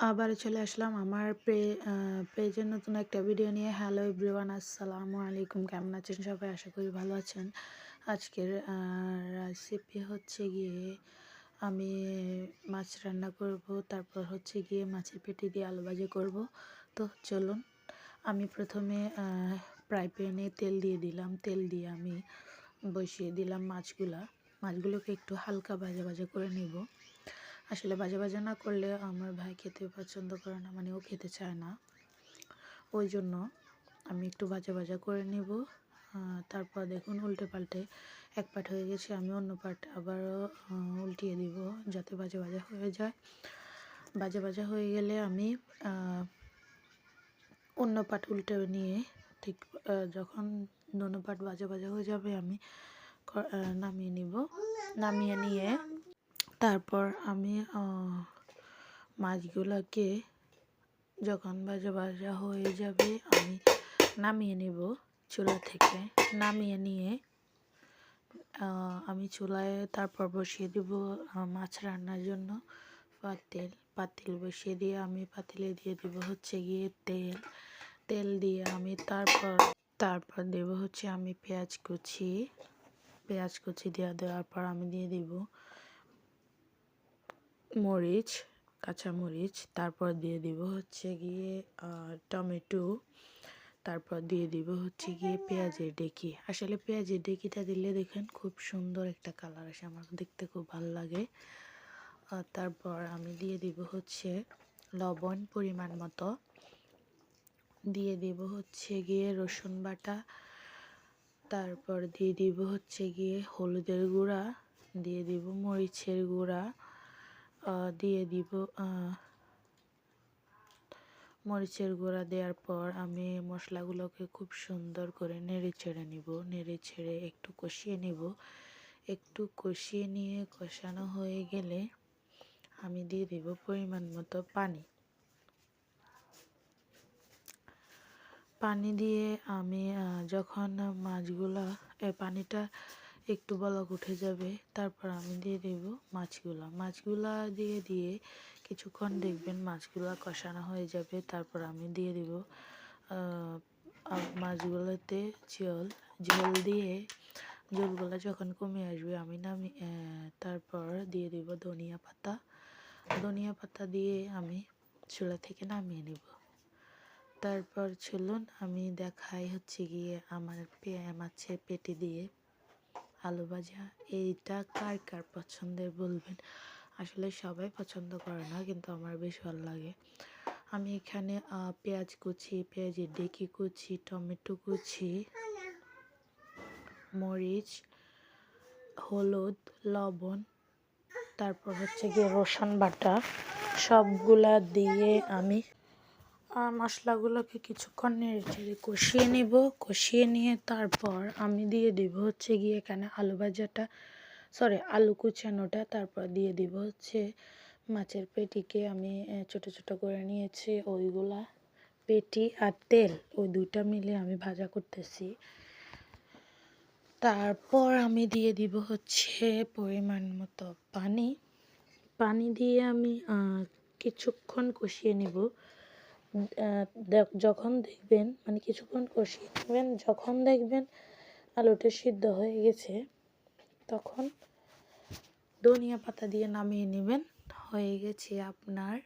আবারও চলে আসলাম আমার পেজের নতুন একটা ভিডিও নিয়ে। হ্যালো এভরিওয়ান, আসসালামু আলাইকুম। কেমন আছেন সবাই? আশা করি ভালো আছেন। আজকের রেসিপি হচ্ছে গিয়ে আমি মাছ রান্না করব, তারপর হচ্ছে গিয়ে মাছের পেটি দিয়ে আলু ভাজি করব। তো চলুন, আমি প্রথমে ফ্রাই প্যানে তেল দিয়ে দিলাম। তেল দিয়ে আমি বসিয়ে দিলাম মাছগুলোকে একটু হালকা ভাজা ভাজা করে নিব। আসলে ভাজা ভাজা না করলে আমার ভাই খেতে পছন্দ করে না, মানে ও খেতে চায় না। ওই জন্য আমি একটু ভাজা ভাজা করে নেব। তারপর দেখুন উল্টে পাল্টে এক পাট হয়ে গেছে, আমি অন্য পাট আবারও উল্টিয়ে দিব যাতে ভাজা ভাজা হয়ে যায়। ভাজা ভাজা হয়ে গেলে আমি অন্য পাট উল্টে নিয়ে ঠিক যখন দোনো পাট ভাজা ভাজা হয়ে যাবে আমি নামিয়ে নিব। নামিয়ে নিয়ে তারপর আমি মাছগুলোকে যখন ভাজা ভাজা হয়ে যাবে আমি নামিয়ে নেব চুলা থেকে। নামিয়ে নিয়ে আমি চুলায় তারপর বসিয়ে দেব মাছ রান্নার জন্য পাতিল বসিয়ে দিয়ে আমি পাতিলে দিয়ে দেব হচ্ছে গিয়ে তেল দিয়ে আমি তারপর দেব হচ্ছে আমি পেঁয়াজ কুচি দেওয়ার পর আমি দিয়ে দিব কাঁচা মরিচ, তারপর দিয়ে দিব হচ্ছে গিয়ে টমেটো, তারপর দিয়ে দিব হচ্ছে গিয়ে পেঁয়াজের ডেকি। আসলে পেঁয়াজের ডেকিটা দিলে দেখেন খুব সুন্দর একটা কালার আসে, আমার দেখতে খুব ভালো লাগে। তারপর আমি দিয়ে দিব হচ্ছে লবণ পরিমাণ মতো, দিয়ে দিব হচ্ছে গিয়ে রসুন বাটা, তারপর দিয়ে দিব হচ্ছে গিয়ে হলুদের গুঁড়া, দিয়ে দিব মরিচের গুঁড়া, দিয়ে দিব মরিচের গুঁড়া। দেওয়ার পর আমি মশলাগুলোকে খুব সুন্দর করে নেড়ে ছেড়ে একটু কষিয়ে নিব। একটু কষিয়ে নিয়ে কষানো হয়ে গেলে আমি দিয়ে দিব পরিমাণ মতো পানি দিয়ে আমি যখন পানিটা একটু বলক উঠে যাবে তারপর আমি দিয়ে দেব মাছগুলা দিয়ে কিছুক্ষণ দেখবেন মাছগুলা কষানো হয়ে যাবে। তারপর আমি দিয়ে দেব মাছগুলোতে ঝোল দিয়ে ঝোলগুলো যখন কমে আসবে আমি তারপর দিয়ে দেব ধনিয়া পাতা দিয়ে আমি চুলা থেকে নামিয়ে নেব। তারপর চলুন আমি দেখাই হচ্ছে গিয়ে আমার মাছের পেটি দিয়ে আলু ভাজা। এইটা কার কার পছন্দের বলবেন। আসলে সবাই পছন্দ করে না, কিন্তু আমার বেশ ভালো লাগে। আমি এখানে পেঁয়াজের ডেকি কুচি, টমেটো কুচি, মরিচ, হলুদ, লবণ, তারপর হচ্ছে গিয়ে রসুন বাটা সবগুলা দিয়ে আমি মশলাগুলোকে কিছুক্ষণ নেড়ে কষিয়ে নিয়ে তারপর আমি দিয়ে দিব হচ্ছে গিয়ে এখানে আলু কুচানোটা, তারপর দিয়ে দিব হচ্ছে মাছের পেটিকে আমি ছোট ছোট করে নিয়েছি, ওইগুলা পেটি আর তেল ওই দুইটা মিলে আমি ভাজা করতেছি। তারপর আমি দিয়ে দিব হচ্ছে পরিমাণ মতো পানি দিয়ে আমি কিছুক্ষণ কষিয়ে নিব। যখন দেখবেন কিছুক্ষণ কষিয়ে নেবেন, যখন দেখবেন আলুটা সিদ্ধ হয়ে গেছে তখন ধনিয়া পাতা দিয়ে নামিয়ে নেবেন। হয়ে গেছে আপনার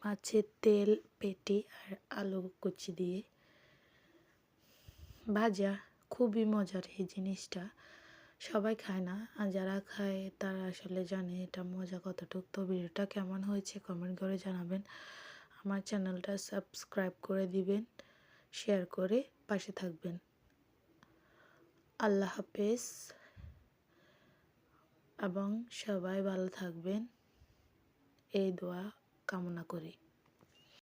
মাছের তেল পেটি আর আলু কুচি দিয়ে ভাজা। খুবই মজার এই জিনিসটা, সবাই খায় না, আর যারা খায় তারা আসলে জানে এটা মজা কতটুকু। তো ভিডিওটা কেমন হয়েছে কমেন্ট করে জানাবেন। আমার চ্যানেলটা সাবস্ক্রাইব করে দিবেন, শেয়ার করে পাশে থাকবেন। আল্লাহ হাফেজ এবং সবাই ভালো থাকবেন এই দোয়া কামনা করি।